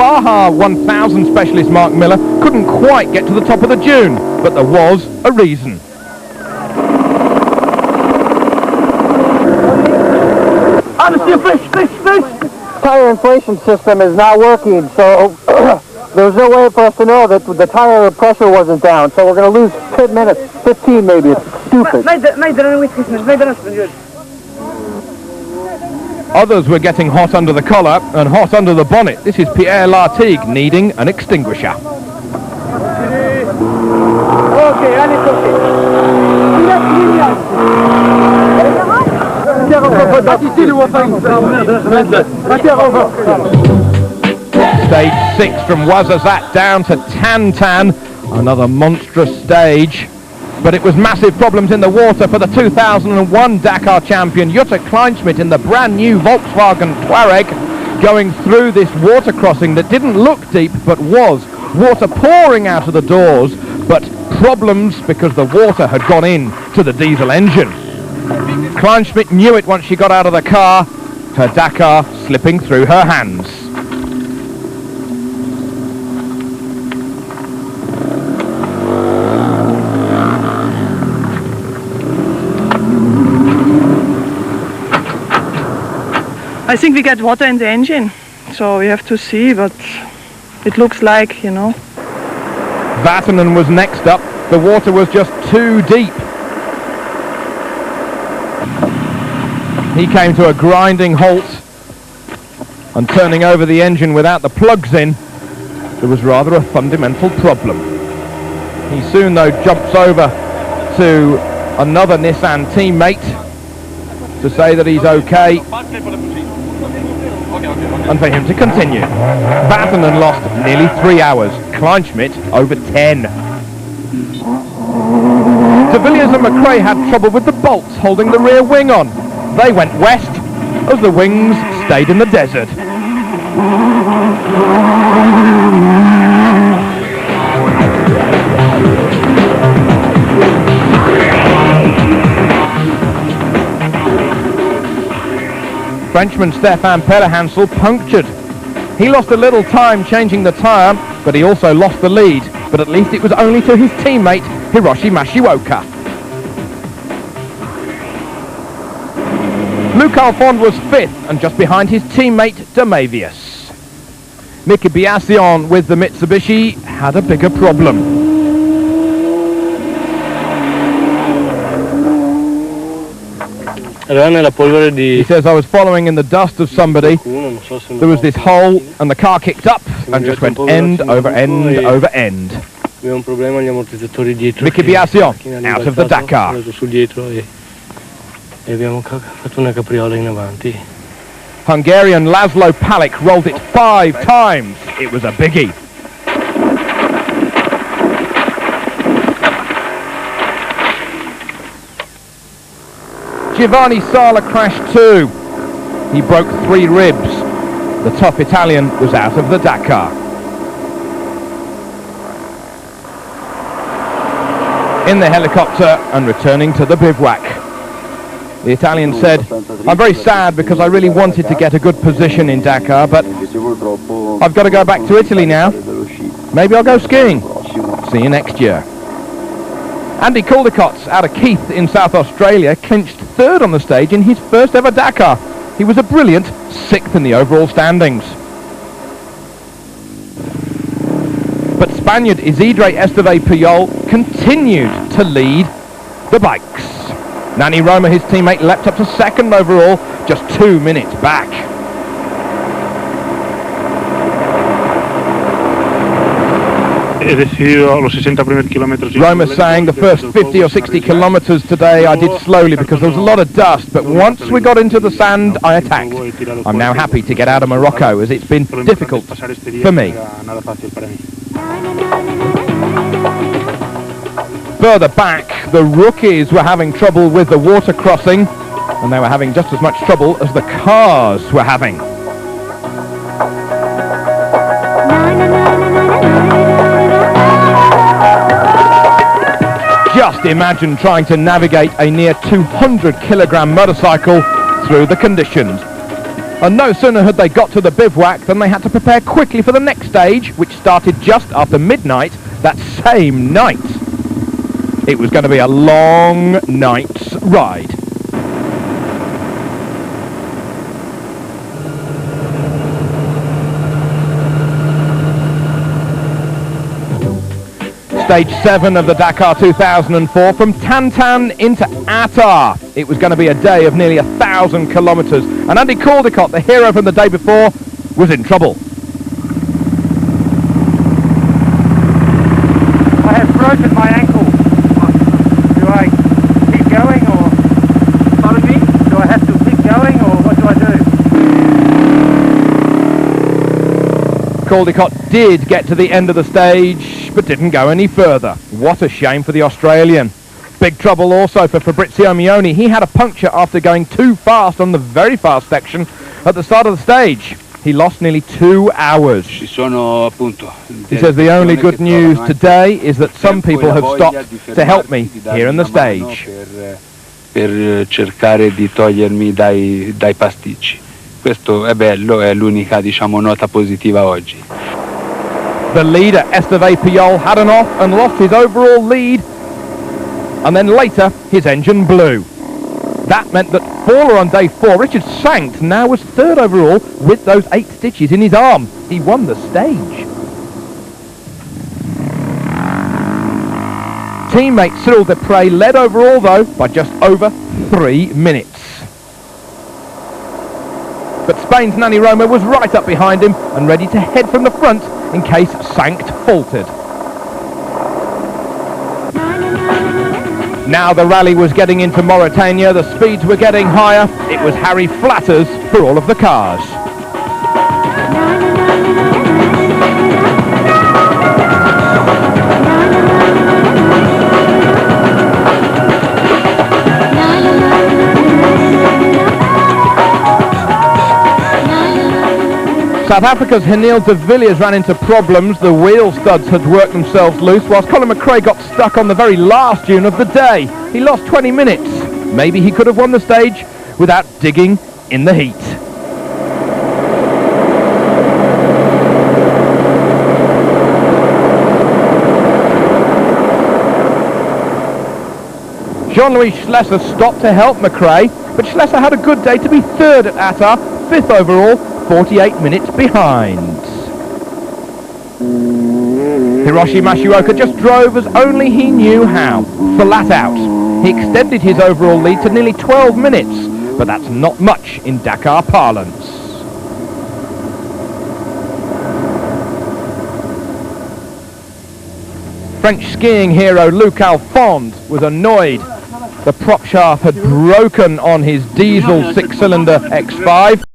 Baja 1000 specialist Mark Miller couldn't quite get to the top of the dune, but there was a reason. Tire inflation system is not working, so there's no way for us to know that the tire pressure wasn't down, so we're going to lose 10 minutes, 15 maybe. It's stupid. Others were getting hot under the collar and hot under the bonnet. This is Pierre Lartigue needing an extinguisher. Stage 6 from Ouarzazate down to Tantan, another monstrous stage. But it was massive problems in the water for the 2001 Dakar champion Jutta Kleinschmidt in the brand new Volkswagen Touareg, going through this water crossing that didn't look deep but was. Water pouring out of the doors, but problems because the water had gone in to the diesel engine. Kleinschmidt knew it once she got out of the car, her Dakar slipping through her hands. I think we get water in the engine, so we have to see, but it looks like, you know. Vatanen was next up. The water was just too deep. He came to a grinding halt, and turning over the engine without the plugs in, there was rather a fundamental problem. He soon, though, jumps over to another Nissan teammate to say that he's okay, and for him to continue. Vatanen lost nearly 3 hours, Kleinschmidt over 10. De Villiers and McRae had trouble with the bolts holding the rear wing on. They went west as the wings stayed in the desert. Frenchman Stefan Pellehansel punctured. He lost a little time changing the tyre, but he also lost the lead. But at least it was only to his teammate, Hiroshi Mashioka. Luc Alphond was 5th and just behind his teammate, Damavius. Miki Biasion with the Mitsubishi had a bigger problem. He says, I was following in the dust of somebody. There was this hole and the car kicked up and just went end over end over end. Miki Biasion out of the Dakar. Hungarian Laszlo Palik rolled it 5 times. It was a biggie. Giovanni Sala crashed too. He broke 3 ribs. The tough Italian was out of the Dakar. In the helicopter and returning to the bivouac. The Italian said, I'm very sad because I really wanted to get a good position in Dakar, but I've got to go back to Italy now. Maybe I'll go skiing. See you next year. Andy Caldicott out of Keith in South Australia clinched 3rd on the stage in his first ever Dakar. He was a brilliant 6th in the overall standings. But Spaniard Isidre Esteve Puyol continued to lead the bikes. Nani Roma, his teammate, leapt up to 2nd overall, just 2 minutes back. Roma saying the first 50 or 60 kilometres today I did slowly because there was a lot of dust, but once we got into the sand I attacked. I'm now happy to get out of Morocco as it's been difficult for me. Further back, the rookies were having trouble with the water crossing, and they were having just as much trouble as the cars were having. Just imagine trying to navigate a near 200 kilogram motorcycle through the conditions. And no sooner had they got to the bivouac than they had to prepare quickly for the next stage, which started just after midnight that same night. It was going to be a long night's ride. Stage 7 of the Dakar 2004 from Tantan into Attar. It was going to be a day of nearly 1,000 kilometres, and Andy Caldicott, the hero from the day before, was in trouble. I have broken my ankle. Do I keep going or... Pardon me? Do I have to keep going or what do I do? Caldicott did get to the end of the stage, but didn't go any further. What a shame for the Australian. Big trouble also for Fabrizio Mioni. He had a puncture after going too fast on the very fast section at the start of the stage. He lost nearly 2 hours. He says the only good news today is that some people have stopped to help me here on the stage. Per cercare di togliermi dai pasticci. Questo è bello, è l'unica, diciamo, nota positiva oggi. The leader, Esteve Puyol, had an off and lost his overall lead, and then later his engine blew. That meant that faller on day 4, Richard Sankt, now was third overall with those 8 stitches in his arm. He won the stage. Teammate Cyril Desprez led overall though by just over 3 minutes. But Spain's Nani Roma was right up behind him and ready to head from the front in case Sankt faltered. Now the rally was getting into Mauritania, the speeds were getting higher. It was Harry Flatters for all of the cars. South Africa's Hanil de Villiers ran into problems. The wheel studs had worked themselves loose, whilst Colin McRae got stuck on the very last dune of the day. He lost 20 minutes. Maybe he could have won the stage without digging in the heat. Jean-Louis Schlesser stopped to help McRae, but Schlesser had a good day to be third at Attar, 5th overall, 48 minutes behind. Hiroshi Mashioka just drove as only he knew how, flat out. He extended his overall lead to nearly 12 minutes, but that's not much in Dakar parlance. French skiing hero Luc Alphonse was annoyed. The prop shaft had broken on his diesel 6-cylinder X5.